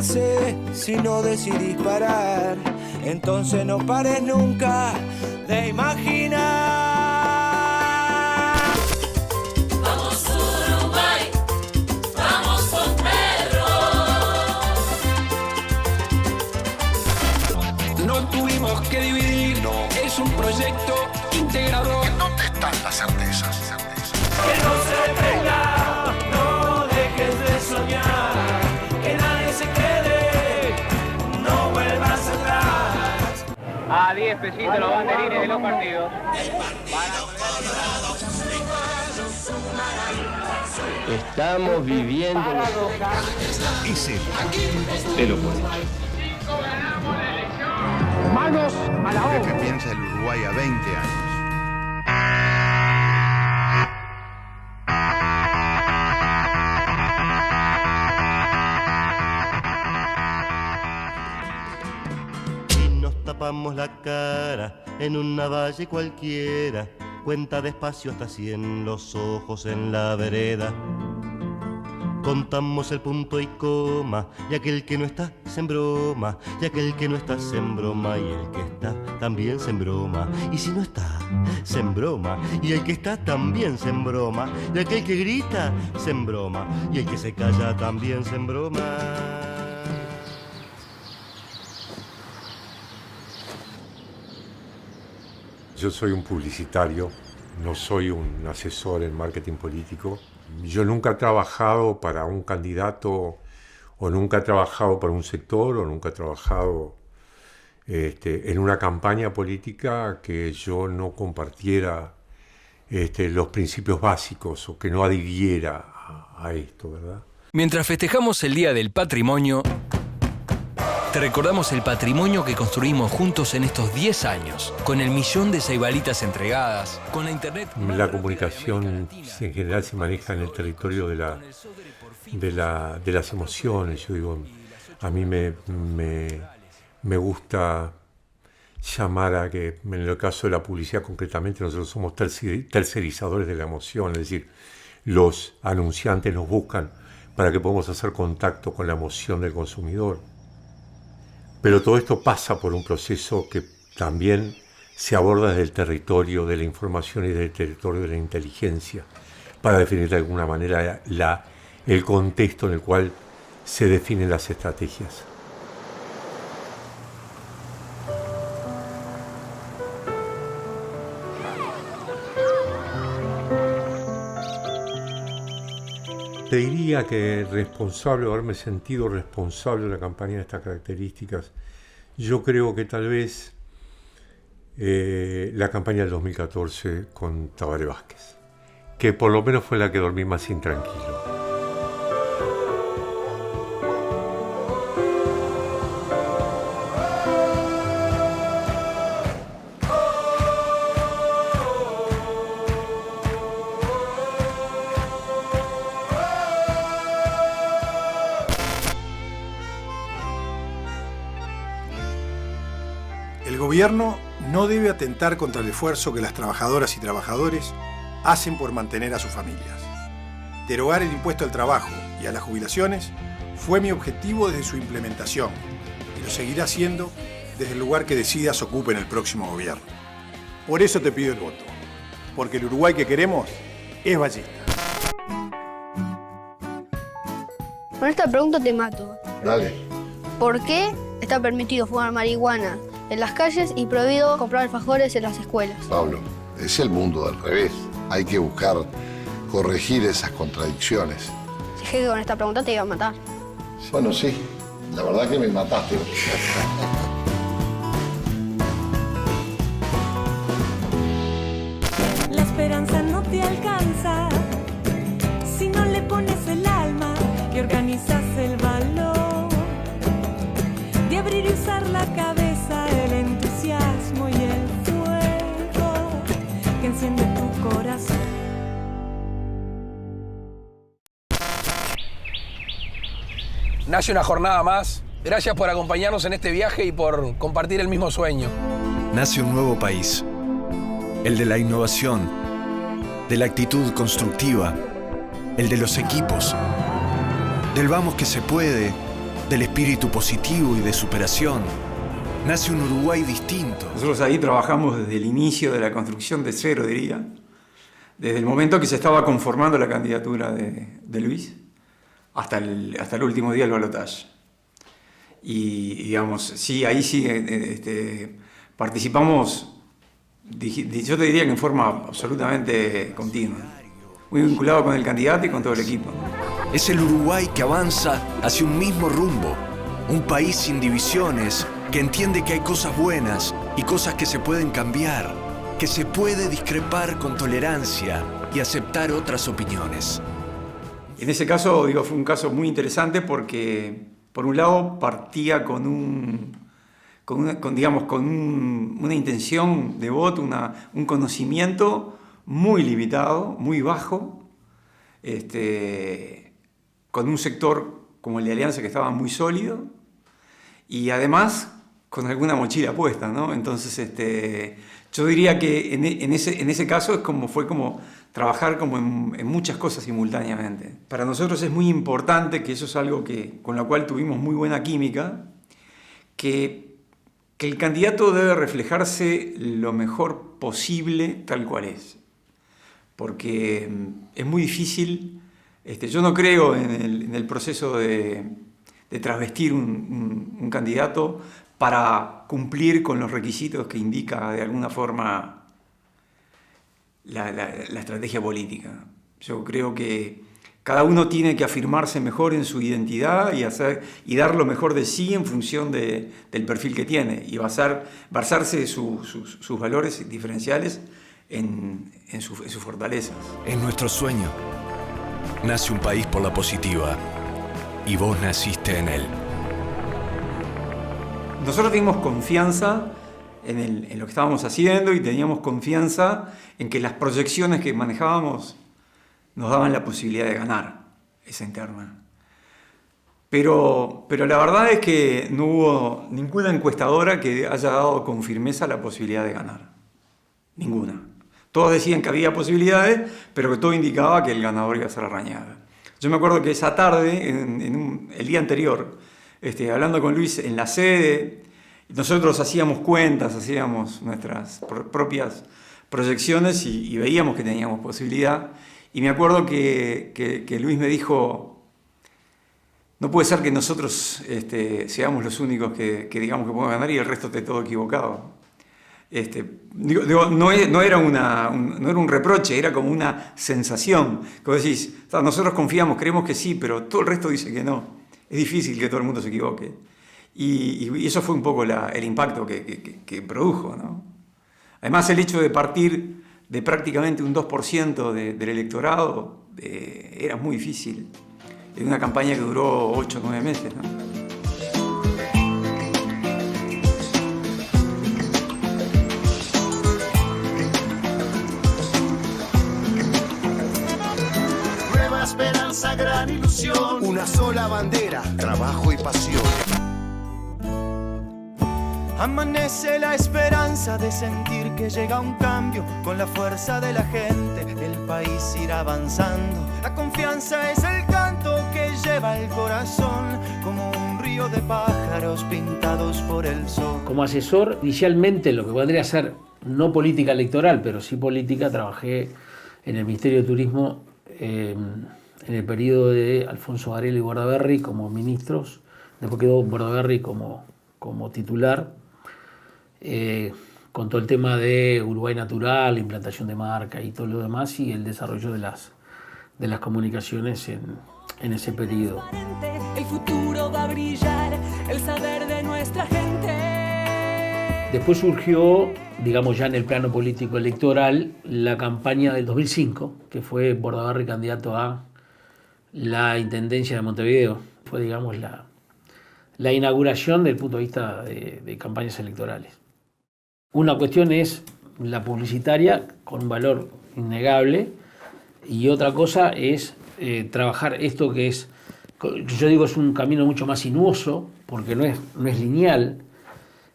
quedarse si no decidís parar. Entonces no pares nunca de imaginar. Vamos Uruguay, vamos con perro. No tuvimos que dividir, no. Es un proyecto integrador. ¿En dónde están las certezas? Que no se detenga, no dejes de soñar, que nadie se quede, no vuelvas atrás. A 10 pesitos los banderines de los partidos. Estamos viviendo Es el de lo político. Manos a la que obra. piensa el Uruguay a 20 años. Y nos tapamos la cara en una valle cualquiera. Cuenta despacio hasta 100 los ojos en la vereda. Contamos el punto y coma, y aquel que no está se embroma, y aquel que no está se embroma, y el que está también se embroma, y si no está se embroma, y el que está también se embroma, y aquel que grita se embroma, y el que se calla también se embroma. Yo soy un publicitario, no soy un asesor en marketing político. Yo nunca he trabajado para un candidato, o nunca he trabajado para un sector, o nunca he trabajado en una campaña política que yo no compartiera los principios básicos o que no adhiriera a esto, ¿verdad? Mientras festejamos el Día del Patrimonio, te recordamos el patrimonio que construimos juntos en estos 10 años, con el 1.000.000 de ceibalitas entregadas, con la internet... La comunicación en general se maneja en el territorio de las emociones. Yo digo, a mí me gusta llamar a que, en el caso de la publicidad concretamente, nosotros somos tercerizadores de la emoción, es decir, los anunciantes nos buscan para que podamos hacer contacto con la emoción del consumidor. Pero todo esto pasa por un proceso que también se aborda desde el territorio de la información y desde el territorio de la inteligencia, para definir de alguna manera el contexto en el cual se definen las estrategias. Te diría que responsable, o haberme sentido responsable de la campaña de estas características, yo creo que tal vez la campaña del 2014 con Tabaré Vázquez, que por lo menos fue la que dormí más intranquilo. El gobierno no debe atentar contra el esfuerzo que las trabajadoras y trabajadores hacen por mantener a sus familias. Derogar el impuesto al trabajo y a las jubilaciones fue mi objetivo desde su implementación y lo seguirá siendo desde el lugar que decidas ocupe en el próximo gobierno. Por eso te pido el voto, porque el Uruguay que queremos es Ballesta. Con esta pregunta te mato. Dale. ¿Por qué está permitido fumar marihuana en las calles y prohibido comprar alfajores en las escuelas? Pablo, es el mundo al revés. Hay que buscar corregir esas contradicciones. Dije que con esta pregunta te iba a matar. Bueno, sí. La verdad que me mataste. La esperanza no te alcanza si no le pones el alma y organizas el valor de abrir y usar la cabeza, el entusiasmo y el fuego que enciende tu corazón. Nace una jornada más. Gracias por acompañarnos en este viaje y por compartir el mismo sueño. Nace un nuevo país, el de la innovación, de la actitud constructiva, el de los equipos, del vamos que se puede del espíritu positivo y de superación, nace un Uruguay distinto. Nosotros ahí trabajamos desde el inicio de la construcción de cero, diría. Desde el momento que se estaba conformando la candidatura de Luis hasta el último día del balotaje. Y digamos, sí, ahí sí participamos, yo te diría que en forma absolutamente continua. Muy vinculado con el candidato y con todo el equipo. Es el Uruguay que avanza hacia un mismo rumbo. Un país sin divisiones, que entiende que hay cosas buenas y cosas que se pueden cambiar, que se puede discrepar con tolerancia y aceptar otras opiniones. En ese caso, digo, fue un caso muy interesante porque, por un lado, partía con una intención de voto, un conocimiento muy limitado, muy bajo, con un sector como el de Alianza que estaba muy sólido y además con alguna mochila puesta, ¿no? Entonces, yo diría que en ese caso fue como trabajar como en muchas cosas simultáneamente. Para nosotros es muy importante, que eso es algo con lo cual tuvimos muy buena química, que el candidato debe reflejarse lo mejor posible tal cual es. Porque es muy difícil, yo no creo en el proceso de travestir un candidato para cumplir con los requisitos que indica de alguna forma la estrategia política. Yo creo que cada uno tiene que afirmarse mejor en su identidad y dar lo mejor de sí en función del perfil que tiene y basarse sus valores diferenciales en sus fortalezas. Es nuestro sueño. Nace un país por la positiva y vos naciste en él. Nosotros teníamos confianza en lo que estábamos haciendo y teníamos confianza en que las proyecciones que manejábamos nos daban la posibilidad de ganar esa interna. Pero la verdad es que no hubo ninguna encuestadora que haya dado con firmeza la posibilidad de ganar. Ninguna. Todos decían que había posibilidades, pero que todo indicaba que el ganador iba a ser Larrañaga. Yo me acuerdo que esa tarde, el día anterior, hablando con Luis en la sede, nosotros hacíamos cuentas, hacíamos nuestras propias proyecciones y veíamos que teníamos posibilidad. Y me acuerdo que Luis me dijo, no puede ser que nosotros seamos los únicos que digamos que podemos ganar y el resto esté todo equivocado. No era un reproche, era como una sensación. Como decís, nosotros confiamos, creemos que sí, pero todo el resto dice que no. Es difícil que todo el mundo se equivoque. Y eso fue un poco el impacto que produjo, ¿no? Además, el hecho de partir de prácticamente un 2% del electorado era muy difícil. En una campaña que duró 8 o 9 meses, ¿no? Esperanza, gran ilusión, una sola bandera, trabajo y pasión. Amanece la esperanza de sentir que llega un cambio con la fuerza de la gente. El país irá avanzando. La confianza es el canto que lleva el corazón como un río de pájaros pintados por el sol. Como asesor, inicialmente lo que podría ser no política electoral, pero sí política, trabajé en el Ministerio de Turismo en el periodo de Alfonso Varela y Bordaberry como ministros, después quedó Bordaberry como titular, con todo el tema de Uruguay Natural, la implantación de marca y todo lo demás, y el desarrollo de las comunicaciones en ese periodo. El futuro va a brillar, el saber de nuestra gente. Después surgió, digamos ya en el plano político electoral, la campaña del 2005, que fue Bordaberry candidato a la Intendencia de Montevideo. Fue, digamos, la inauguración desde el punto de vista de campañas electorales. Una cuestión es la publicitaria, con un valor innegable, y otra cosa es trabajar esto que es, yo digo, es un camino mucho más sinuoso, porque no es lineal,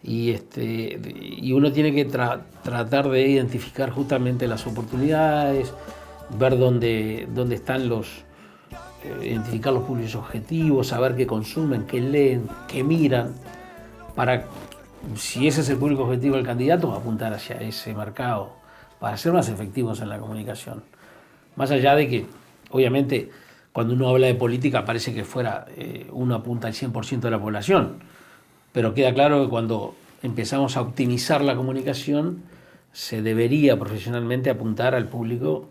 y uno tiene que tratar de identificar justamente las oportunidades, ver dónde están identificar los públicos objetivos, saber qué consumen, qué leen, qué miran, para, si ese es el público objetivo del candidato, apuntar hacia ese mercado, para ser más efectivos en la comunicación. Más allá de que, obviamente, cuando uno habla de política parece que fuera uno apunta al 100% de la población, pero queda claro que cuando empezamos a optimizar la comunicación, se debería profesionalmente apuntar al público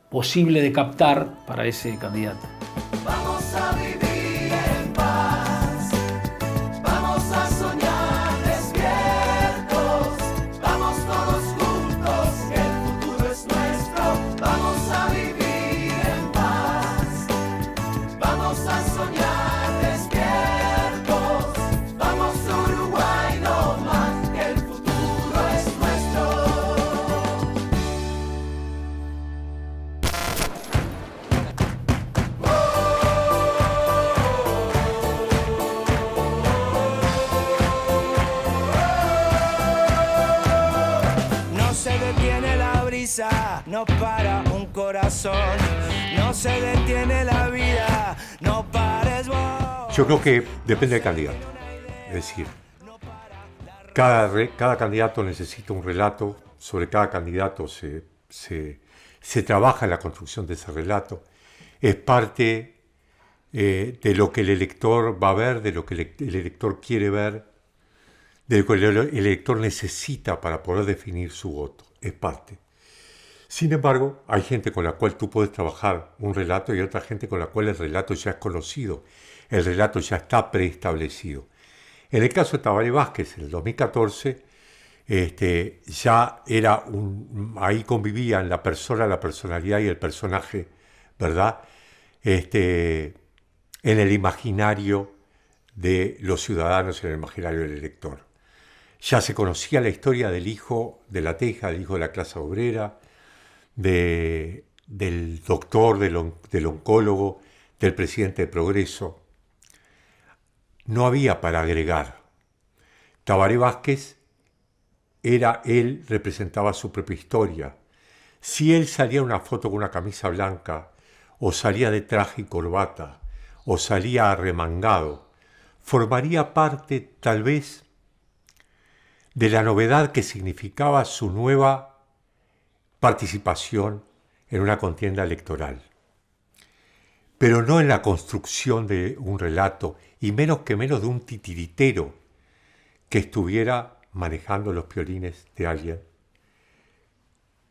posible de captar para ese candidato. Vamos a vivir en paz, vamos a soñar despiertos, vamos todos juntos, que el futuro es nuestro. Vamos a vivir en paz, vamos a soñar despiertos, vamos a Uruguay no más, que el futuro es nuestro. No se detiene la brisa, no para un corazón, no se detiene la vida, no pares vos. Yo creo que depende del candidato. Es decir, cada candidato necesita un relato, sobre cada candidato se trabaja en la construcción de ese relato. Es parte de lo que el elector va a ver, de lo que el elector quiere ver, de lo que el elector necesita para poder definir su voto. Es parte. Sin embargo, hay gente con la cual tú puedes trabajar un relato y otra gente con la cual el relato ya es conocido, el relato ya está preestablecido. En el caso de Tabaré Vázquez, en el 2014, ya era ahí convivían la persona, la personalidad y el personaje, ¿verdad? En el imaginario de los ciudadanos, en el imaginario del elector. Ya se conocía la historia del hijo de la teja, del hijo de la clase obrera, del doctor, del oncólogo, del presidente de Progreso. No había para agregar. Tabaré Vázquez él representaba su propia historia. Si él salía en una foto con una camisa blanca, o salía de traje y corbata, o salía arremangado, formaría parte, tal vez, de la novedad que significaba su nueva participación en una contienda electoral. Pero no en la construcción de un relato, y menos de un titiritero que estuviera manejando los piolines de alguien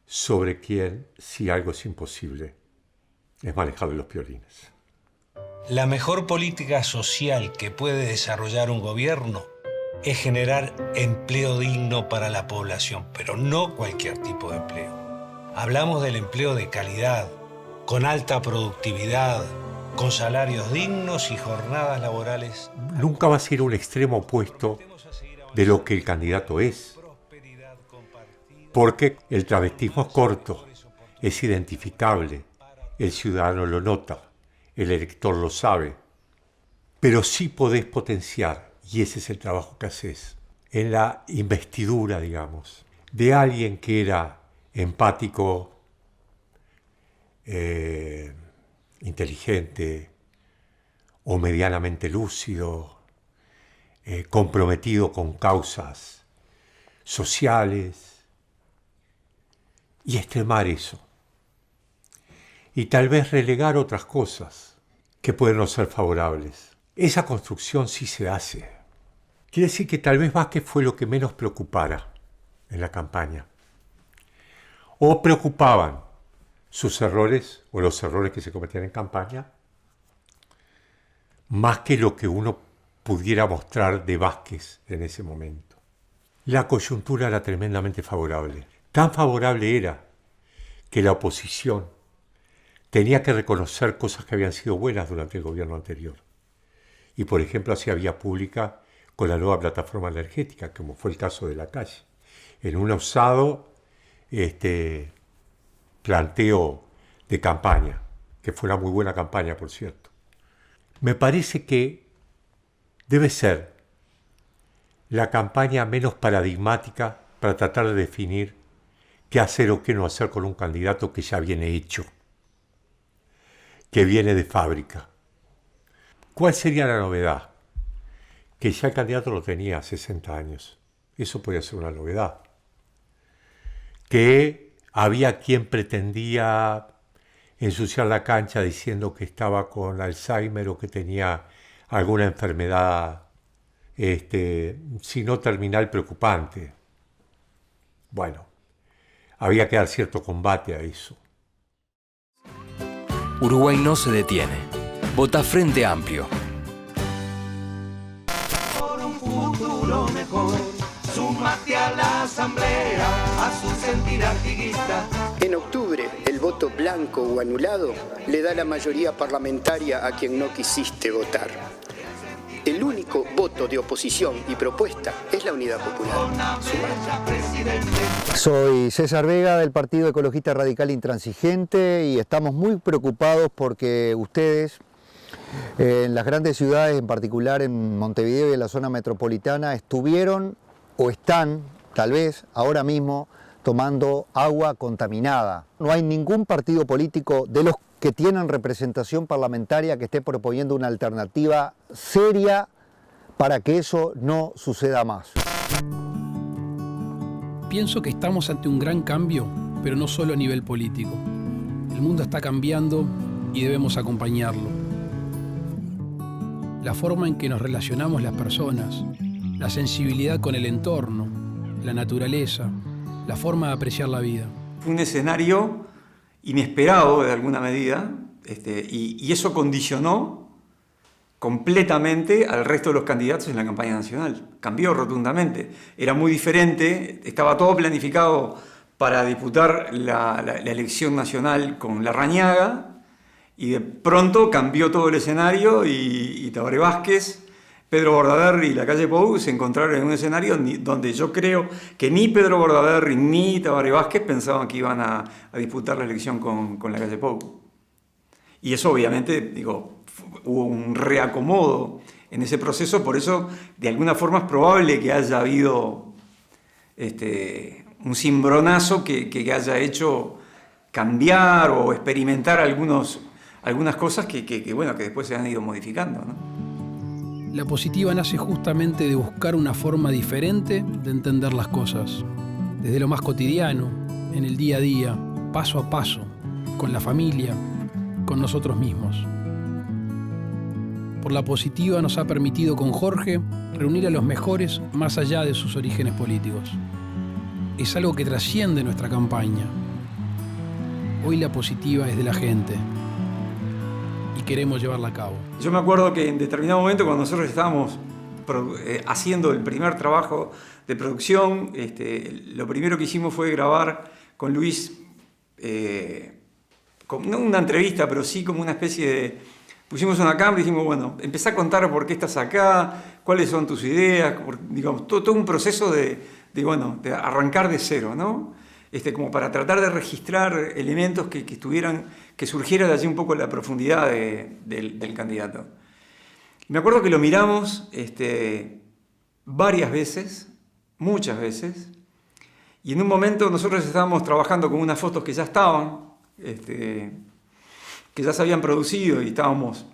sobre quien, si algo es imposible, es manejar los piolines. La mejor política social que puede desarrollar un gobierno es generar empleo digno para la población, pero no cualquier tipo de empleo. Hablamos del empleo de calidad, con alta productividad, con salarios dignos y jornadas laborales. Nunca va a ser un extremo opuesto de lo que el candidato es. Porque el travestismo es corto, es identificable, el ciudadano lo nota, el elector lo sabe. Pero sí podés potenciar, y ese es el trabajo que haces, en la investidura, digamos, de alguien que era empático, inteligente o medianamente lúcido, comprometido con causas sociales, y extremar eso. Y tal vez relegar otras cosas que pueden no ser favorables. Esa construcción sí se hace. Quiere decir que tal vez Vázquez fue lo que menos preocupara en la campaña. O preocupaban sus errores o los errores que se cometían en campaña, más que lo que uno pudiera mostrar de Vázquez en ese momento. La coyuntura era tremendamente favorable. Tan favorable era que la oposición tenía que reconocer cosas que habían sido buenas durante el gobierno anterior. Y, por ejemplo, hacía vía pública con la nueva plataforma energética, como fue el caso de Lacalle. En un osado planteo de campaña, que fue una muy buena campaña, por cierto. Me parece que debe ser la campaña menos paradigmática para tratar de definir qué hacer o qué no hacer con un candidato que ya viene hecho, que viene de fábrica. ¿Cuál sería la novedad? Que ya el candidato lo tenía 60 años. Eso podría ser una novedad. Que había quien pretendía ensuciar la cancha diciendo que estaba con Alzheimer o que tenía alguna enfermedad, si no terminal, preocupante. Bueno, había que dar cierto combate a eso. Uruguay no se detiene. Vota Frente Amplio. Por un futuro mejor, súmate a la asamblea, a su sentir artiguista. En octubre, el voto blanco o anulado le da la mayoría parlamentaria a quien no quisiste votar. El único voto de oposición y propuesta es la Unidad Popular. Soy César Vega del Partido Ecologista Radical Intransigente y estamos muy preocupados porque ustedes en las grandes ciudades, en particular en Montevideo y en la zona metropolitana, estuvieron o están, tal vez, ahora mismo, tomando agua contaminada. No hay ningún partido político de los que tienen representación parlamentaria que esté proponiendo una alternativa seria para que eso no suceda más. Pienso que estamos ante un gran cambio, pero no solo a nivel político. El mundo está cambiando y debemos acompañarlo. La forma en que nos relacionamos las personas, la sensibilidad con el entorno, la naturaleza, la forma de apreciar la vida. Fue un escenario inesperado de alguna medida, y eso condicionó completamente al resto de los candidatos en la campaña nacional. Cambió rotundamente. Era muy diferente, estaba todo planificado para disputar la elección nacional con Larrañaga, y de pronto cambió todo el escenario y Tabaré Vázquez, Pedro Bordaberry y la calle Pou se encontraron en un escenario donde yo creo que ni Pedro Bordaberry ni Tabaré Vázquez pensaban que iban a disputar la elección con la calle Pou. Y eso obviamente, hubo un reacomodo en ese proceso, por eso de alguna forma es probable que haya habido un cimbronazo que haya hecho cambiar o experimentar algunas cosas que después se han ido modificando, ¿no? La positiva nace justamente de buscar una forma diferente de entender las cosas, desde lo más cotidiano, en el día a día, paso a paso, con la familia, con nosotros mismos. Por la positiva nos ha permitido con Jorge reunir a los mejores más allá de sus orígenes políticos. Es algo que trasciende nuestra campaña. Hoy la positiva es de la gente y queremos llevarla a cabo. Yo me acuerdo que en determinado momento, cuando nosotros estábamos haciendo el primer trabajo de producción, lo primero que hicimos fue grabar con Luis, no una entrevista, pero sí como una especie de... Pusimos una cámara y dijimos, bueno, empezá a contar por qué estás acá, cuáles son tus ideas, todo un proceso de arrancar de cero, ¿no? Como para tratar de registrar elementos que surgiera de allí un poco la profundidad del candidato. Y me acuerdo que lo miramos varias veces, muchas veces, y en un momento nosotros estábamos trabajando con unas fotos que ya estaban, que ya se habían producido y estábamos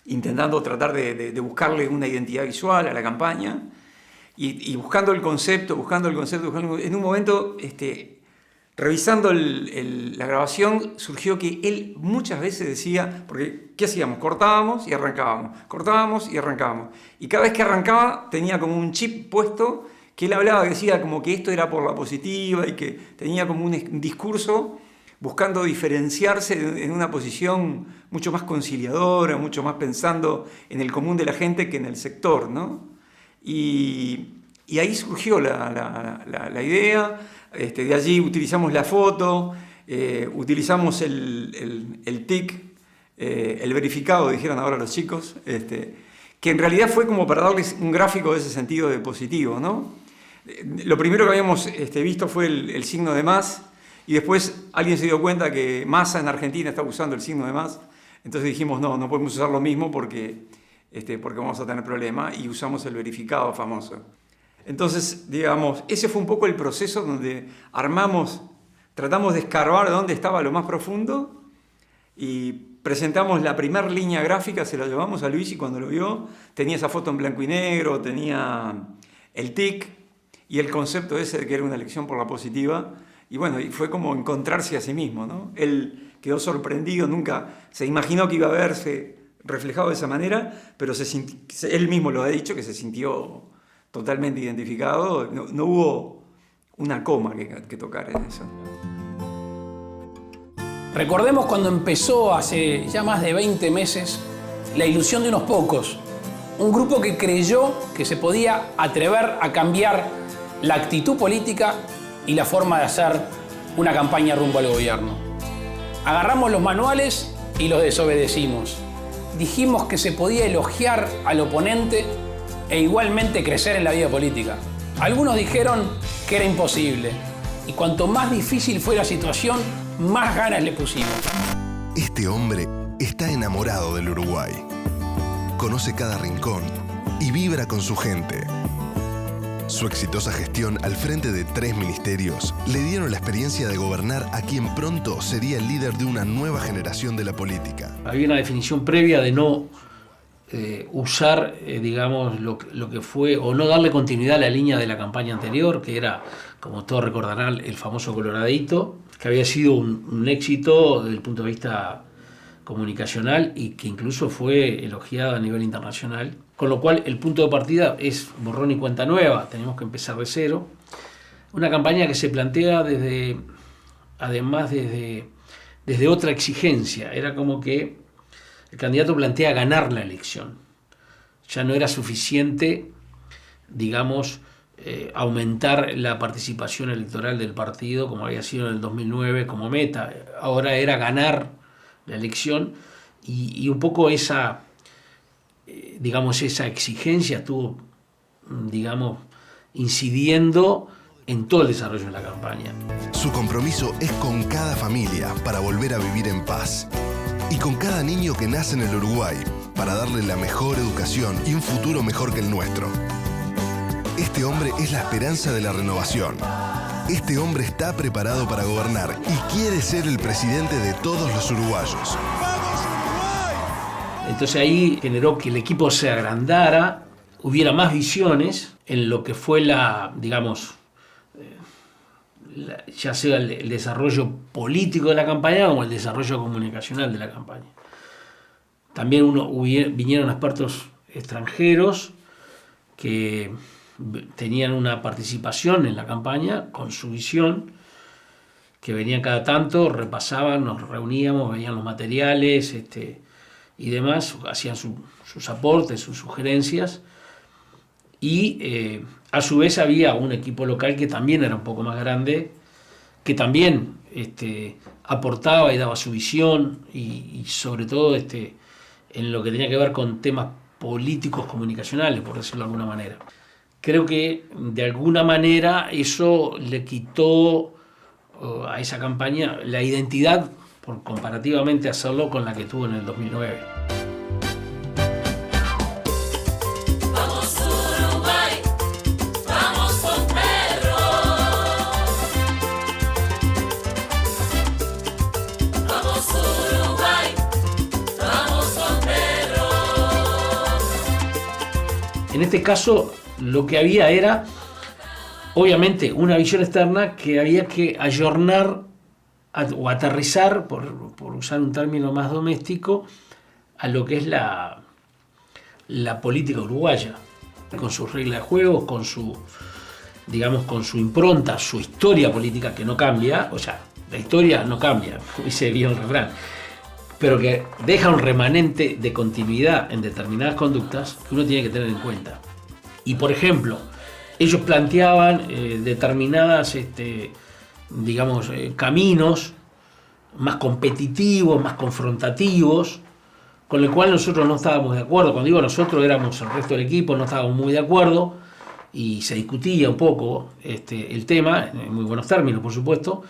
intentando tratar de buscarle una identidad visual a la campaña y buscando el concepto. En un momento, revisando la grabación, surgió que él muchas veces decía, porque ¿qué hacíamos? Cortábamos y arrancábamos. Y cada vez que arrancaba tenía como un chip puesto que él hablaba, que decía como que esto era por la positiva y que tenía como un discurso buscando diferenciarse en una posición mucho más conciliadora, mucho más pensando en el común de la gente que en el sector, ¿no? Y ahí surgió la idea, de allí utilizamos la foto, utilizamos el TIC, el verificado, dijeron ahora los chicos, que en realidad fue como para darles un gráfico de ese sentido de positivo, ¿no? Lo primero que habíamos visto fue el signo de más, y después alguien se dio cuenta que Massa en Argentina está usando el signo de más, entonces dijimos no podemos usar lo mismo porque vamos a tener problemas, y usamos el verificado famoso. Entonces, ese fue un poco el proceso donde tratamos de escarbar dónde estaba lo más profundo, y presentamos la primera línea gráfica, se la llevamos a Luis y cuando lo vio tenía esa foto en blanco y negro, tenía el tic y el concepto ese de que era una elección por la positiva. Y bueno, y fue como encontrarse a sí mismo, ¿no? Él quedó sorprendido, nunca se imaginó que iba a verse reflejado de esa manera, pero él mismo lo ha dicho, que se sintió totalmente identificado. No hubo una coma que tocar en eso. Recordemos cuando empezó hace ya más de 20 meses la ilusión de unos pocos, un grupo que creyó que se podía atrever a cambiar la actitud política y la forma de hacer una campaña rumbo al gobierno. Agarramos los manuales y los desobedecimos. Dijimos que se podía elogiar al oponente e igualmente crecer en la vida política. Algunos dijeron que era imposible y cuanto más difícil fue la situación, más ganas le pusimos. Este hombre está enamorado del Uruguay. Conoce cada rincón y vibra con su gente. Su exitosa gestión al frente de 3 ministerios le dieron la experiencia de gobernar a quien pronto sería el líder de una nueva generación de la política. Había una definición previa de no usar, digamos, lo que fue, o no darle continuidad a la línea de la campaña anterior, que era, como todos recordarán, el famoso Coloradito, que había sido un éxito desde el punto de vista comunicacional y que incluso fue elogiado a nivel internacional. Con lo cual el punto de partida es borrón y cuenta nueva, tenemos que empezar de cero. Una campaña que se plantea desde otra exigencia. Era como que el candidato plantea ganar la elección. Ya no era suficiente, digamos, aumentar la participación electoral del partido como había sido en el 2009 como meta. Ahora era ganar la elección y un poco esa exigencia estuvo, digamos, incidiendo en todo el desarrollo de la campaña. Su compromiso es con cada familia para volver a vivir en paz. Y con cada niño que nace en el Uruguay para darle la mejor educación y un futuro mejor que el nuestro. Este hombre es la esperanza de la renovación. Este hombre está preparado para gobernar y quiere ser el presidente de todos los uruguayos. Entonces ahí generó que el equipo se agrandara, hubiera más visiones en lo que fue ya sea el desarrollo político de la campaña o el desarrollo comunicacional de la campaña. También vinieron expertos extranjeros que tenían una participación en la campaña con su visión, que venían cada tanto, repasaban, nos reuníamos, veían los materiales y demás, hacían sus aportes, sus sugerencias, y a su vez había un equipo local que también era un poco más grande, que también aportaba y daba su visión y sobre todo en lo que tenía que ver con temas políticos comunicacionales, por decirlo de alguna manera. Creo que de alguna manera eso le quitó a esa campaña la identidad, por comparativamente hacerlo con la que tuvo en el 2009. Vamos Uruguay, vamos con perro. Vamos Uruguay, vamos con perro. En este caso, lo que había era, obviamente, una visión externa que había que ayornar o aterrizar, por usar un término más doméstico, a lo que es la política uruguaya, con sus reglas de juego, con su impronta, su historia política que no cambia, o sea, la historia no cambia, dice bien el refrán, pero que deja un remanente de continuidad en determinadas conductas que uno tiene que tener en cuenta. Y por ejemplo, ellos planteaban determinadas caminos más competitivos, más confrontativos, con el cual nosotros no estábamos de acuerdo. Cuando digo nosotros, éramos el resto del equipo, no estábamos muy de acuerdo y se discutía un poco el tema, en muy buenos términos, por supuesto,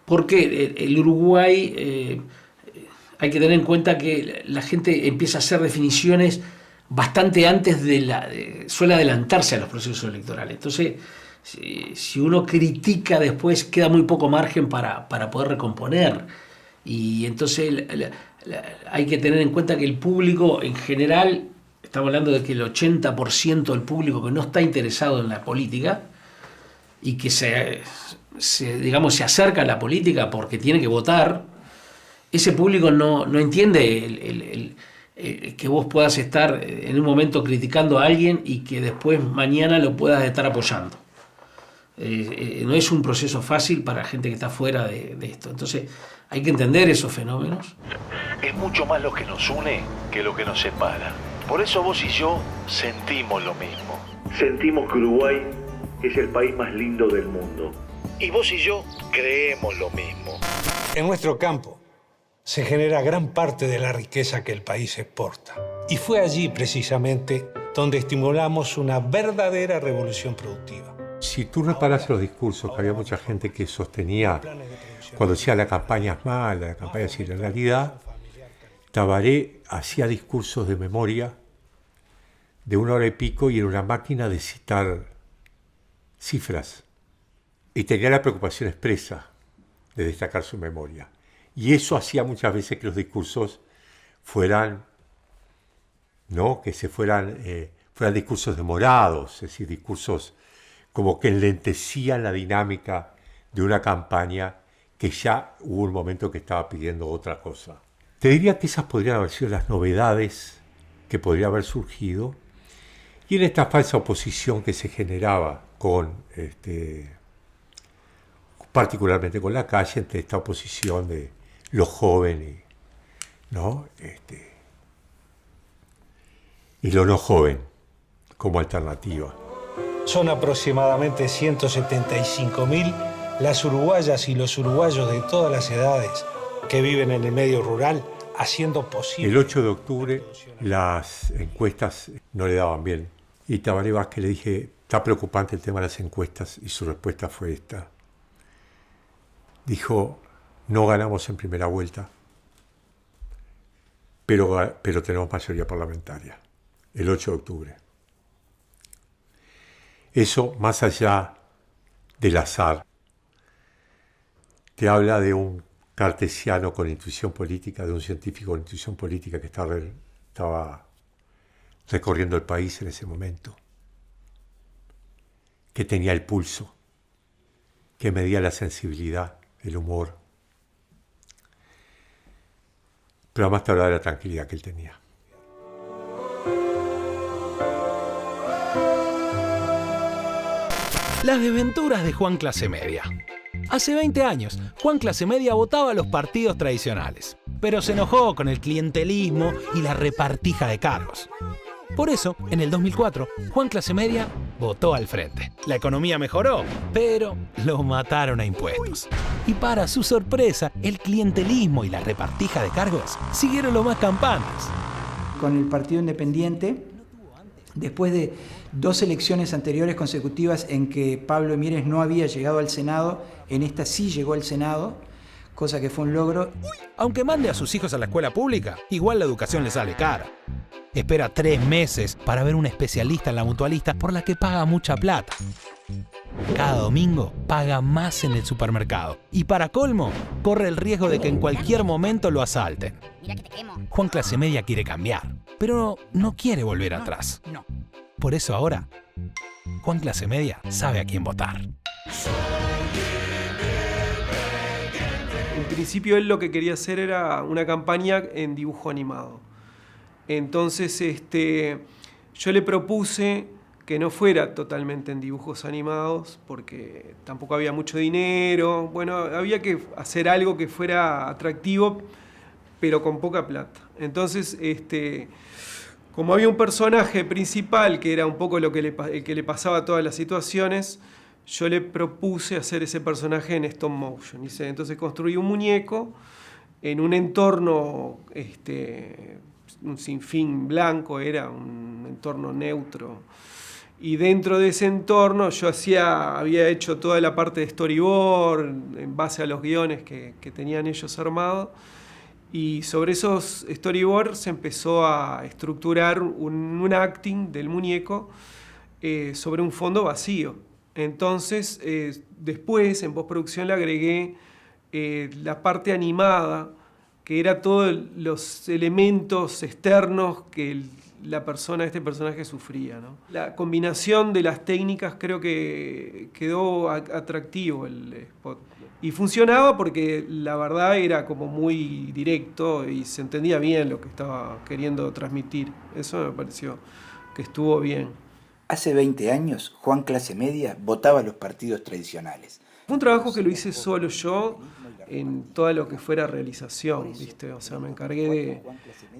porque el Uruguay, hay que tener en cuenta que la gente empieza a hacer definiciones bastante antes suele adelantarse a los procesos electorales. Entonces, si uno critica después, queda muy poco margen para poder recomponer. Y entonces hay que tener en cuenta que el público en general, estamos hablando de que el 80% del público que no está interesado en la política y que se acerca a la política porque tiene que votar, ese público no entiende que vos puedas estar en un momento criticando a alguien y que después mañana lo puedas estar apoyando. No es un proceso fácil para gente que está fuera de esto. Entonces hay que entender esos fenómenos. Es mucho más lo que nos une que lo que nos separa. Por eso vos y yo sentimos lo mismo. Sentimos que Uruguay es el país más lindo del mundo. Y vos y yo creemos lo mismo. En nuestro campo se genera gran parte de la riqueza que el país exporta. Y fue allí precisamente donde estimulamos una verdadera revolución productiva. Si tú reparas los discursos, que había mucha gente que sostenía cuando decía la campaña es mala, la campaña es en realidad, Tabaré hacía discursos de memoria de 1 hora y pico y era una máquina de citar cifras. Y tenía la preocupación expresa de destacar su memoria. Y eso hacía muchas veces que los discursos fueran discursos demorados, es decir, discursos como que enlentecían la dinámica de una campaña que ya hubo un momento que estaba pidiendo otra cosa. Te diría que esas podrían haber sido las novedades que podría haber surgido, y en esta falsa oposición que se generaba particularmente con la calle, entre esta oposición de los jóvenes, y lo no joven como alternativa. Son aproximadamente 175.000 las uruguayas y los uruguayos de todas las edades que viven en el medio rural haciendo posible. El 8 de octubre las encuestas no le daban bien. Y Tabaré Vázquez le dije, está preocupante el tema de las encuestas, y su respuesta fue esta. Dijo, no ganamos en primera vuelta, pero tenemos mayoría parlamentaria, el 8 de octubre. Eso, más allá del azar, te habla de un cartesiano con intuición política, de un científico con intuición política que estaba recorriendo el país en ese momento, que tenía el pulso, que medía la sensibilidad, el humor, pero además te habla de la tranquilidad que él tenía. Las desventuras de Juan Clase Media. Hace 20 años, Juan Clase Media votaba a los partidos tradicionales, pero se enojó con el clientelismo y la repartija de cargos. Por eso, en el 2004, Juan Clase Media votó al frente. La economía mejoró, pero lo mataron a impuestos. Y para su sorpresa, el clientelismo y la repartija de cargos siguieron lo más campantes. Con el Partido Independiente, después de 2 elecciones anteriores consecutivas en que Pablo Mieres no había llegado al Senado, en esta sí llegó al Senado, cosa que fue un logro. Aunque mande a sus hijos a la escuela pública, igual la educación le sale cara. Espera 3 meses para ver un especialista en la mutualista por la que paga mucha plata. Cada domingo paga más en el supermercado. Y para colmo, corre el riesgo de que en cualquier momento lo asalten. Juan Clase Media quiere cambiar, pero no quiere volver atrás. Por eso ahora, Juan Clase Media sabe a quién votar. En principio él lo que quería hacer era una campaña en dibujo animado. Entonces yo le propuse que no fuera totalmente en dibujos animados, porque tampoco había mucho dinero. Bueno, había que hacer algo que fuera atractivo, pero con poca plata. Entonces, como había un personaje principal, que era un poco el que le pasaba a todas las situaciones, yo le propuse hacer ese personaje en stop motion. Entonces construí un muñeco en un entorno, un sinfín blanco, era un entorno neutro. Y dentro de ese entorno yo había hecho toda la parte de storyboard en base a los guiones que tenían ellos armados. Y sobre esos storyboards se empezó a estructurar un acting del muñeco sobre un fondo vacío. Entonces, después en postproducción le agregué la parte animada, que era todos los elementos externos que este personaje sufría, ¿no? La combinación de las técnicas creo que quedó atractivo el spot. Y funcionaba porque la verdad era como muy directo y se entendía bien lo que estaba queriendo transmitir. Eso me pareció que estuvo bien. Hace 20 años, Juan Clase Media votaba a los partidos tradicionales. Fue un trabajo que lo hice solo yo en todo lo que fuera realización, ¿viste? O sea, me encargué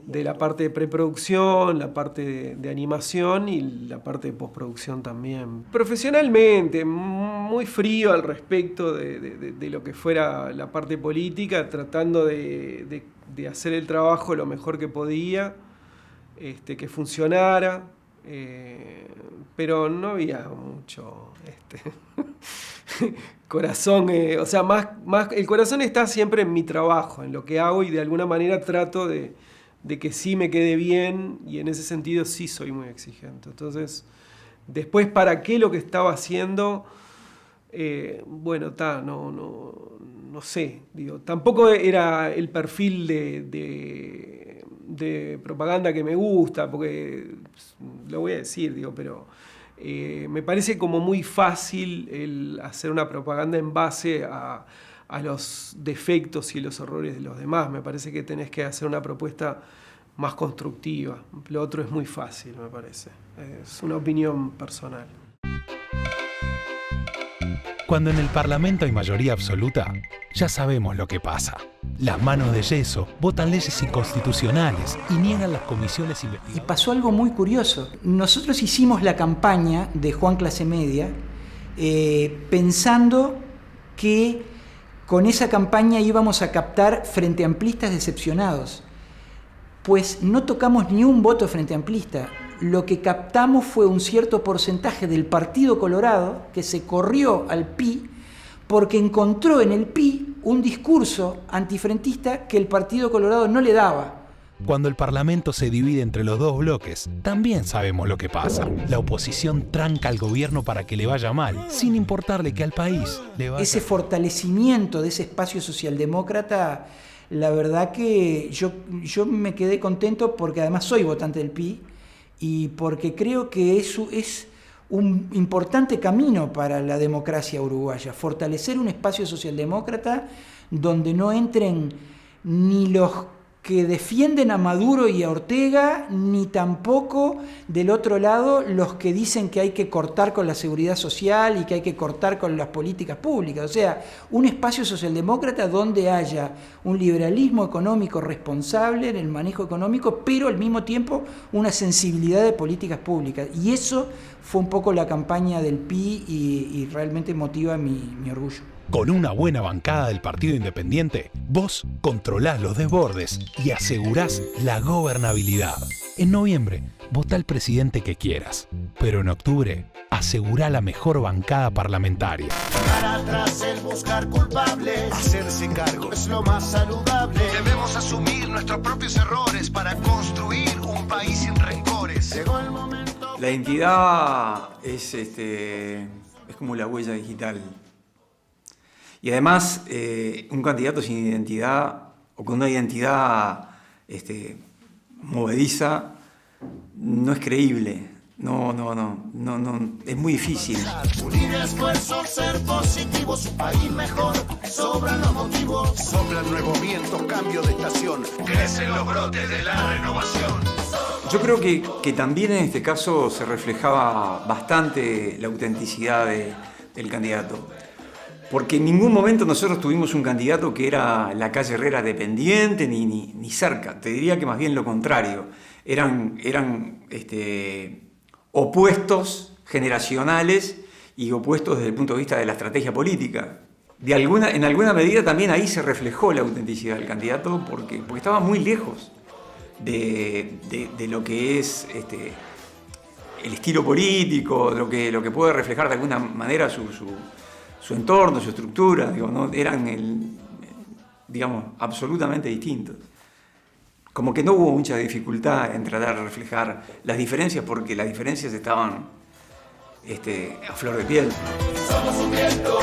de la parte de preproducción, la parte de animación y la parte de postproducción también. Profesionalmente, muy frío al respecto de lo que fuera la parte política, tratando de hacer el trabajo lo mejor que podía, que funcionara, pero no había mucho corazón, o sea, más el corazón está siempre en mi trabajo, en lo que hago, y de alguna manera trato de que sí me quede bien, y en ese sentido sí soy muy exigente. Entonces, después, ¿para qué lo que estaba haciendo? Bueno, no sé, digo, tampoco era el perfil de propaganda que me gusta, porque lo voy a decir, digo, pero me parece como muy fácil el hacer una propaganda en base a los defectos y los errores de los demás. Me parece que tenés que hacer una propuesta más constructiva. Lo otro es muy fácil, me parece. Es una opinión personal. Cuando en el Parlamento hay mayoría absoluta, ya sabemos lo que pasa. Las manos de yeso votan leyes inconstitucionales y niegan las comisiones investigadoras. Y pasó algo muy curioso. Nosotros hicimos la campaña de Juan Clase Media pensando que con esa campaña íbamos a captar frente amplistas decepcionados. Pues no tocamos ni un voto frente amplista. Lo que captamos fue un cierto porcentaje del Partido Colorado que se corrió al PI porque encontró en el PI un discurso antifrentista que el Partido Colorado no le daba. Cuando el Parlamento se divide entre los dos bloques, también sabemos lo que pasa. La oposición tranca al gobierno para que le vaya mal, sin importarle que al país le vaya. Ese fortalecimiento de ese espacio socialdemócrata, la verdad que yo me quedé contento porque además soy votante del PI y porque creo que eso es un importante camino para la democracia uruguaya, fortalecer un espacio socialdemócrata donde no entren ni los que defienden a Maduro y a Ortega, ni tampoco del otro lado los que dicen que hay que cortar con la seguridad social y que hay que cortar con las políticas públicas. O sea, un espacio socialdemócrata donde haya un liberalismo económico responsable en el manejo económico, pero al mismo tiempo una sensibilidad de políticas públicas. Y eso fue un poco la campaña del PI y realmente motiva mi orgullo. Con una buena bancada del Partido Independiente, vos controlás los desbordes y asegurás la gobernabilidad. En noviembre, vota al presidente que quieras, pero en octubre, asegurá la mejor bancada parlamentaria. Para atrás el buscar culpables, hacerse cargo es lo más saludable. Debemos asumir nuestros propios errores para construir un país sin rencores. Llegó el momento. La identidad es como la huella digital. Y además, un candidato sin identidad o con una identidad movediza no es creíble. No, es muy difícil. Unir esfuerzos, ser positivos, un país mejor, sobran los motivos. Soplan nuevos vientos, cambio de estación, crecen los brotes de la renovación. Yo creo que también en este caso se reflejaba bastante la autenticidad del candidato. Porque en ningún momento nosotros tuvimos un candidato que era la calle Herrera dependiente ni cerca. Te diría que más bien lo contrario. Eran opuestos generacionales y opuestos desde el punto de vista de la estrategia política. En alguna medida también ahí se reflejó la autenticidad del candidato porque estaba muy lejos de lo que es el estilo político, lo que puede reflejar de alguna manera su entorno, su estructura, ¿no? Eran absolutamente distintos. Como que no hubo mucha dificultad en tratar de reflejar las diferencias, porque las diferencias estaban a flor de piel. Somos un viento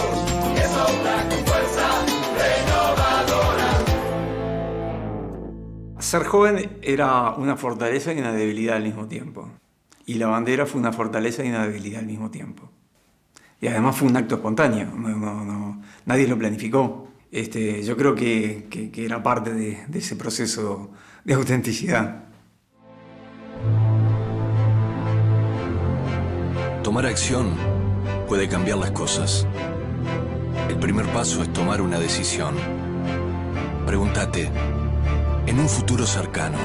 que sopla con fuerza, ser joven era una fortaleza y una debilidad al mismo tiempo. Y la bandera fue una fortaleza y una debilidad al mismo tiempo. Y además fue un acto espontáneo, nadie lo planificó. Yo creo que era parte de ese proceso de autenticidad. Tomar acción puede cambiar las cosas. El primer paso es tomar una decisión. Pregúntate, en un futuro cercano,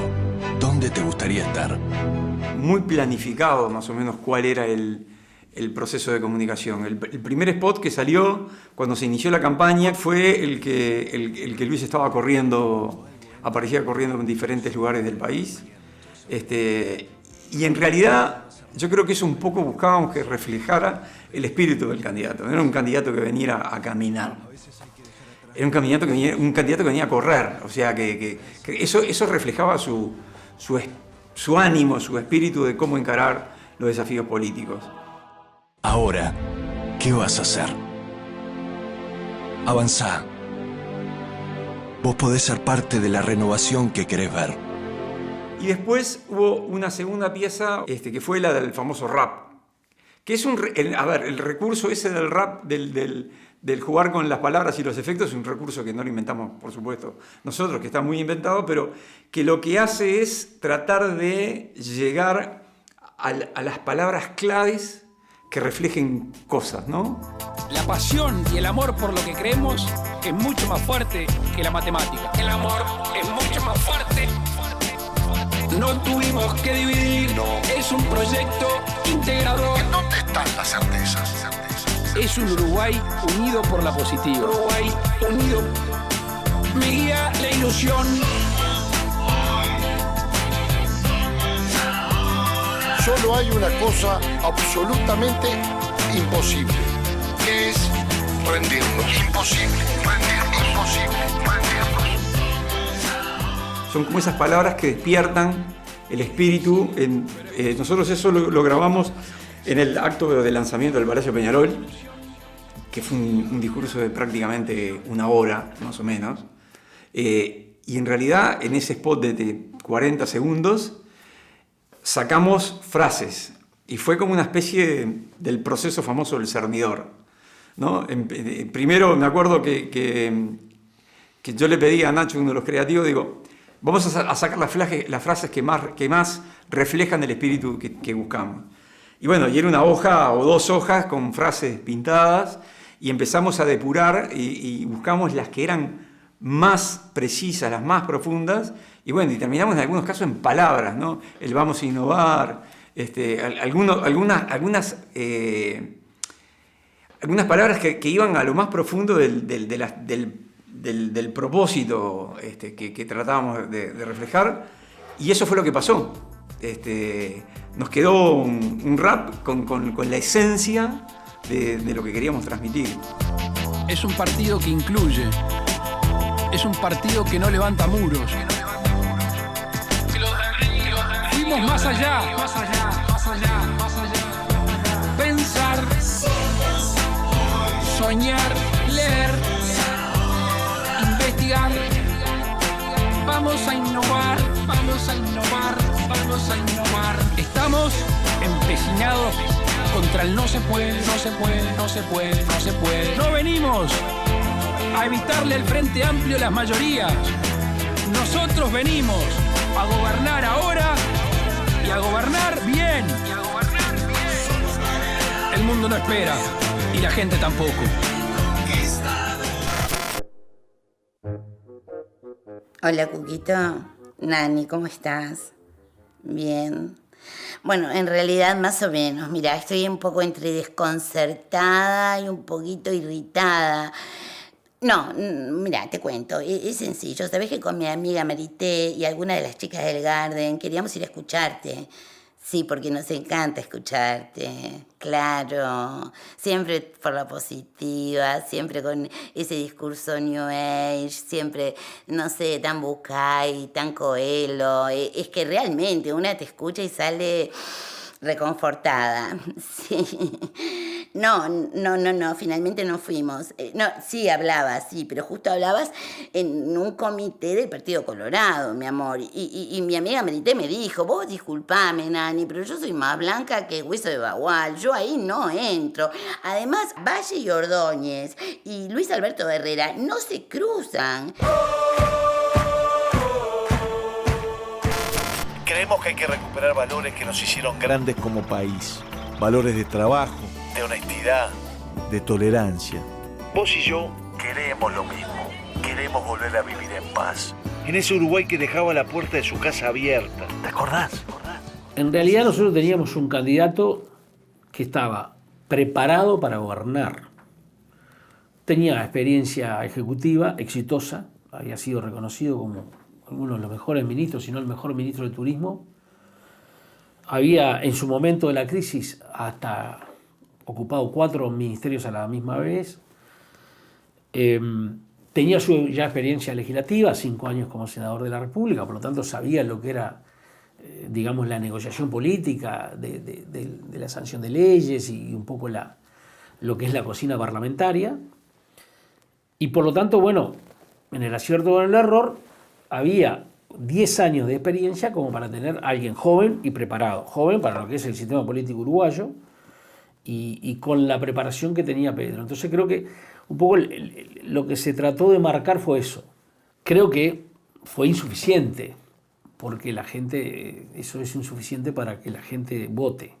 ¿dónde te gustaría estar? Muy planificado más o menos cuál era el proceso de comunicación. El primer spot que salió cuando se inició la campaña fue el que Luis estaba aparecía corriendo en diferentes lugares del país. Y en realidad yo creo que eso un poco buscábamos que reflejara el espíritu del candidato. No era un candidato que venía a caminar. Era un candidato que venía a correr. O sea, que eso reflejaba su ánimo, su espíritu de cómo encarar los desafíos políticos. Ahora, ¿qué vas a hacer? Avanzá. Vos podés ser parte de la renovación que querés ver. Y después hubo una segunda pieza que fue la del famoso rap. Que es el recurso ese del rap, del jugar con las palabras y los efectos, es un recurso que no lo inventamos, por supuesto, nosotros, que está muy inventado, pero que lo que hace es tratar de llegar a las palabras claves que reflejen cosas, ¿no? La pasión y el amor por lo que creemos es mucho más fuerte que la matemática. El amor es mucho más fuerte. No tuvimos que dividir, es un proyecto integrador. ¿En dónde están las certezas? Es un Uruguay unido por la positiva. Uruguay unido. Me guía la ilusión. Solo hay una cosa absolutamente imposible, que es rendirnos. Imposible, rendirnos. Son como esas palabras que despiertan el espíritu. Nosotros eso lo grabamos en el acto de lanzamiento del Palacio Peñarol, que fue un discurso de prácticamente una hora, más o menos. Y en realidad, en ese spot de 40 segundos, sacamos frases. Y fue como una especie del proceso famoso del cernidor, ¿no? Primero me acuerdo que yo le pedí a Nacho, uno de los creativos, digo, vamos a sacar las frases que más reflejan el espíritu que buscamos. Y bueno, y era una hoja o dos hojas con frases pintadas, y empezamos a depurar y buscamos las que eran más precisas, las más profundas, y bueno, y terminamos en algunos casos en palabras, ¿no? El vamos a innovar, algunas palabras que iban a lo más profundo del propósito que tratábamos de reflejar, y eso fue lo que pasó. Nos quedó un rap con la esencia de lo que queríamos transmitir. Es un partido que incluye. Es un partido que no levanta muros. Fuimos más allá. Pensar, soñar, leer, investigar. Vamos a innovar. Estamos empecinados contra el no se puede. No venimos a evitarle al Frente Amplio las mayorías. Nosotros venimos a gobernar ahora y a gobernar bien. El mundo no espera y la gente tampoco. Hola, Cuquito. Nani, ¿cómo estás? Bien. Bueno, en realidad más o menos. Mira, estoy un poco entre desconcertada y un poquito irritada. No, mira, te cuento, es sencillo. Sabés que con mi amiga Marité y algunas de las chicas del Garden queríamos ir a escucharte. Sí, porque nos encanta escucharte, claro. Siempre por la positiva, siempre con ese discurso New Age, siempre, no sé, tan Bucay, tan Coelho. Es que realmente una te escucha y sale reconfortada. Sí. No, finalmente no fuimos. No, sí hablabas, sí, pero justo hablabas en un comité del Partido Colorado, mi amor. Y mi amiga Merité me dijo, vos disculpame, Nani, pero yo soy más blanca que hueso de bagual, yo ahí no entro. Además, Valle y Ordóñez y Luis Alberto Herrera no se cruzan. Creemos que hay que recuperar valores que nos hicieron grandes como país. Valores de trabajo, de honestidad, de tolerancia. Vos y yo queremos lo mismo. Queremos volver a vivir en paz. En ese Uruguay que dejaba la puerta de su casa abierta. ¿Te acordás? En realidad nosotros teníamos un candidato que estaba preparado para gobernar. Tenía experiencia ejecutiva exitosa, había sido reconocido como uno de los mejores ministros, si no el mejor ministro de Turismo. Había en su momento de la crisis hasta ocupado 4 ministerios a la misma vez. Tenía su ya experiencia legislativa, 5 años como senador de la República, por lo tanto sabía lo que era, digamos, la negociación política de la sanción de leyes y un poco lo que es la cocina parlamentaria. Y por lo tanto, bueno, en el acierto o en el error, había 10 años de experiencia como para tener a alguien joven y preparado. Joven para lo que es el sistema político uruguayo y con la preparación que tenía Pedro. Entonces creo que un poco lo que se trató de marcar fue eso. Creo que fue insuficiente, porque la gente, eso es insuficiente para que la gente vote.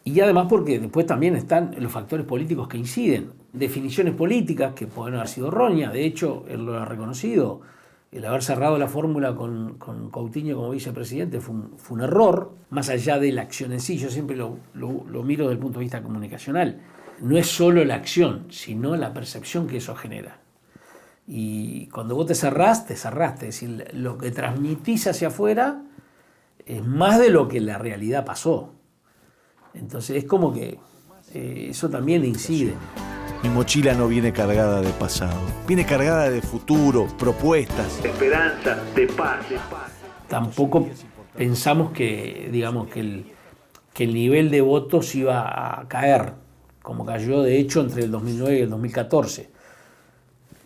Y además porque después también están los factores políticos que inciden. Definiciones políticas que pueden haber sido erróneas. De hecho, él lo ha reconocido. El haber cerrado la fórmula con Coutinho como vicepresidente fue un error, más allá de la acción en sí. Yo siempre lo miro desde el punto de vista comunicacional. No es solo la acción, sino la percepción que eso genera. Y cuando vos te cerraste. Es decir, lo que transmitís hacia afuera es más de lo que la realidad pasó. Entonces es como que eso también incide. Mi mochila no viene cargada de pasado, viene cargada de futuro, propuestas, de esperanza, de paz. Tampoco pensamos que, digamos, que el nivel de votos iba a caer, como cayó de hecho entre el 2009 y el 2014.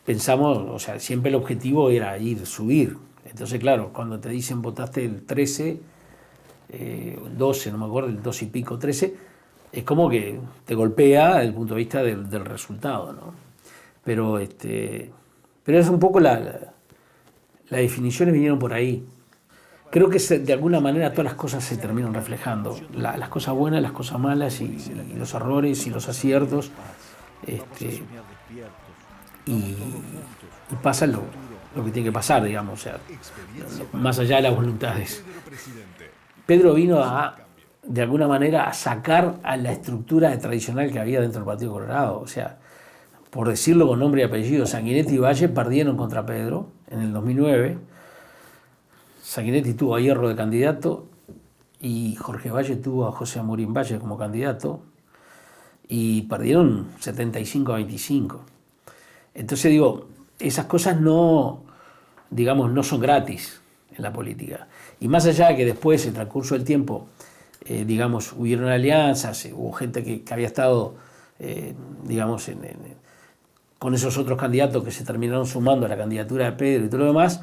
Pensamos, o sea, siempre el objetivo era subir. Entonces, claro, cuando te dicen votaste el 13, el 12, no me acuerdo, el 12 y pico, 13, es como que te golpea desde el punto de vista del resultado, ¿no? Pero es un poco las definiciones vinieron por ahí. Creo que de alguna manera todas las cosas se terminan reflejando. Las cosas buenas, las cosas malas y los errores y los aciertos. Y pasa lo que tiene que pasar, digamos, o sea, más allá de las voluntades. Pedro vino de alguna manera a sacar a la estructura tradicional que había dentro del Partido Colorado. O sea, por decirlo con nombre y apellido, Sanguinetti y Valle perdieron contra Pedro en el 2009. Sanguinetti tuvo a Hierro de candidato y Jorge Valle tuvo a José Amorín Valle como candidato y perdieron 75-25. Entonces digo, esas cosas no son gratis en la política. Y más allá de que después, en el transcurso del tiempo, hubieron alianzas, hubo gente que había estado, con esos otros candidatos que se terminaron sumando a la candidatura de Pedro y todo lo demás,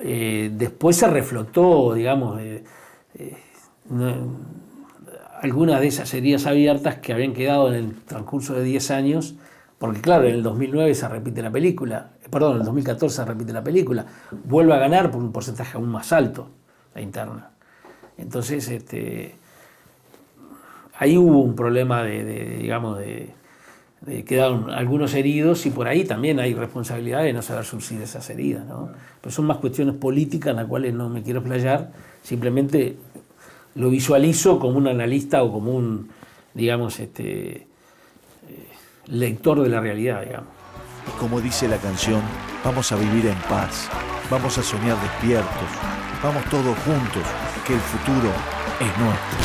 después se reflotó, algunas de esas heridas abiertas que habían quedado en el transcurso de 10 años, porque claro, en el 2009 se repite la película, en el 2014 se repite la película, vuelve a ganar por un porcentaje aún más alto la interna. Entonces, ahí hubo un problema de quedaron algunos heridos y por ahí también hay responsabilidad de no saber surcir esas heridas, ¿no? Pero son más cuestiones políticas en las cuales no me quiero explayar, simplemente lo visualizo como un analista o como un, lector de la realidad, digamos. Y como dice la canción, vamos a vivir en paz, vamos a soñar despiertos, vamos todos juntos, que el futuro es nuestro.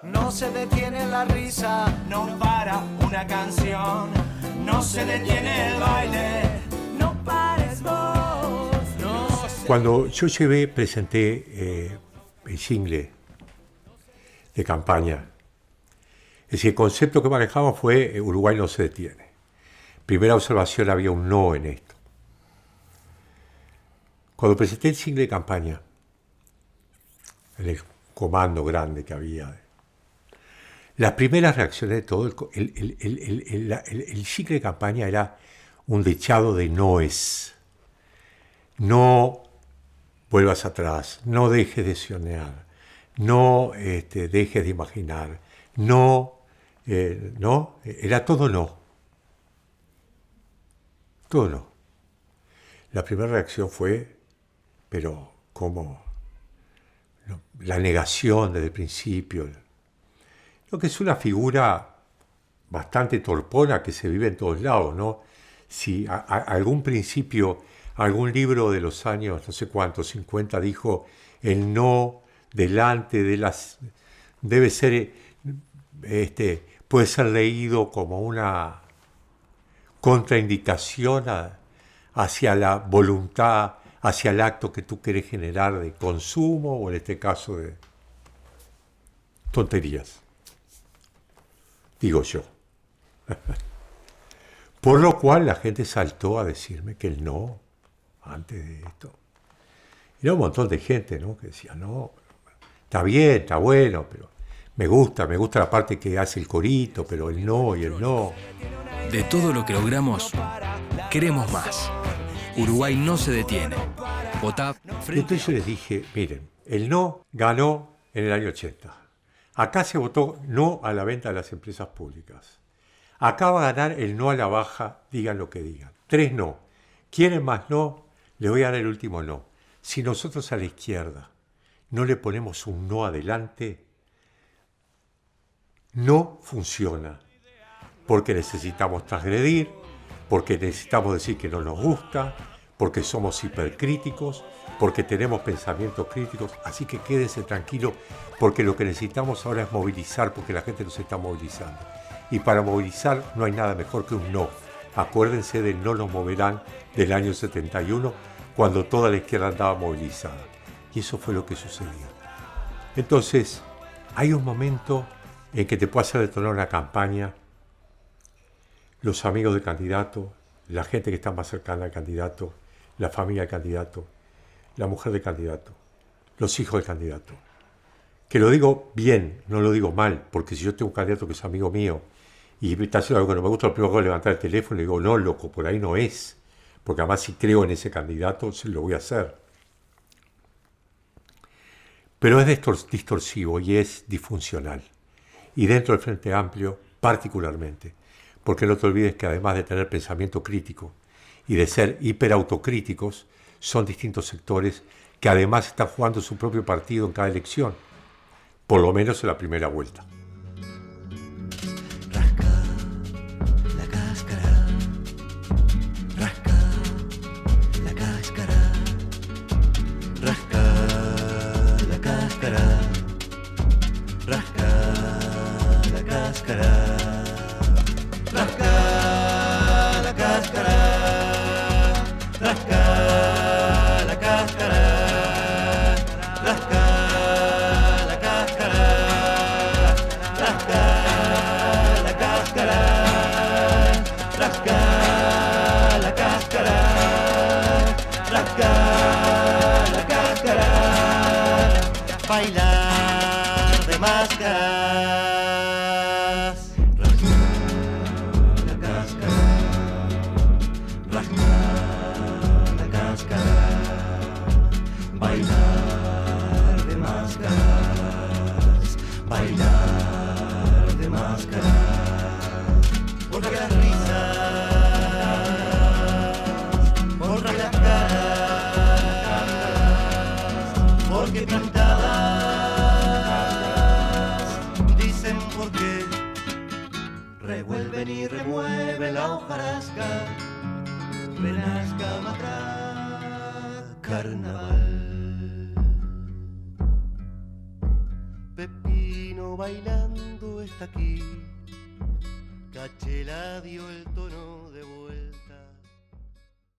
No se detiene la risa, no para una canción, no se detiene el baile. No pares vos, no se... Cuando yo presenté el jingle de campaña, es decir, el concepto que manejamos fue Uruguay no se detiene. Primera observación, había un no en esto. Cuando presenté el jingle de campaña, en el comando grande que había, las primeras reacciones de todo, el jingle de campaña era un dechado de noes. No vuelvas atrás, no dejes de soñar, no dejes de imaginar, no, era todo no. Todo no. La primera reacción fue, pero ¿cómo? No, la negación desde el principio. Lo que es una figura bastante torpona que se vive en todos lados, ¿no? Si algún principio, algún libro de los años, no sé cuántos, 50, dijo el no delante de las... debe ser, puede ser leído como una contraindicación hacia la voluntad, hacia el acto que tú querés generar de consumo, o en este caso de tonterías. Digo yo. Por lo cual la gente saltó a decirme que el no, antes de esto. Y era un montón de gente, ¿no? Que decía, no, está bien, está bueno, pero me gusta la parte que hace el corito, pero el no y el no. De todo lo que logramos, queremos más. Uruguay no se detiene. Votá. Entonces yo les dije, miren, el no ganó en el año 80. Acá se votó no a la venta de las empresas públicas. Acá va a ganar el no a la baja, digan lo que digan. 3 no. ¿Quieren más no? Le voy a dar el último no. Si nosotros a la izquierda no le ponemos un no adelante, no funciona. Porque necesitamos transgredir, porque necesitamos decir que no nos gusta, porque somos hipercríticos, porque tenemos pensamientos críticos. Así que quédense tranquilos, porque lo que necesitamos ahora es movilizar, porque la gente nos está movilizando. Y para movilizar no hay nada mejor que un no. Acuérdense del no nos moverán del año 71, cuando toda la izquierda andaba movilizada. Y eso fue lo que sucedió. Entonces, hay un momento en que te puede hacer detonar una campaña. Los amigos del candidato, la gente que está más cercana al candidato, la familia del candidato, la mujer del candidato, los hijos del candidato. Que lo digo bien, no lo digo mal, porque si yo tengo un candidato que es amigo mío y me está haciendo algo que no me gusta, lo primero que hago es levantar el teléfono y digo, no, loco, por ahí no es. Porque además si creo en ese candidato, se lo voy a hacer. Pero es distorsivo y es disfuncional. Y dentro del Frente Amplio, particularmente. Porque no te olvides que además de tener pensamiento crítico y de ser hiperautocríticos, son distintos sectores que además están jugando su propio partido en cada elección, por lo menos en la primera vuelta. Bailar de máscaras. Rascar la cáscara. Rascar la cáscara. Bailar de máscaras. Bailar de máscaras. Porque las risas. Porque las caras. Porque pintadas. Revuelven y remueven la hojarasca, renazca matraca, carnaval. Pepino bailando está aquí, Sachela dio el tono de vuelta.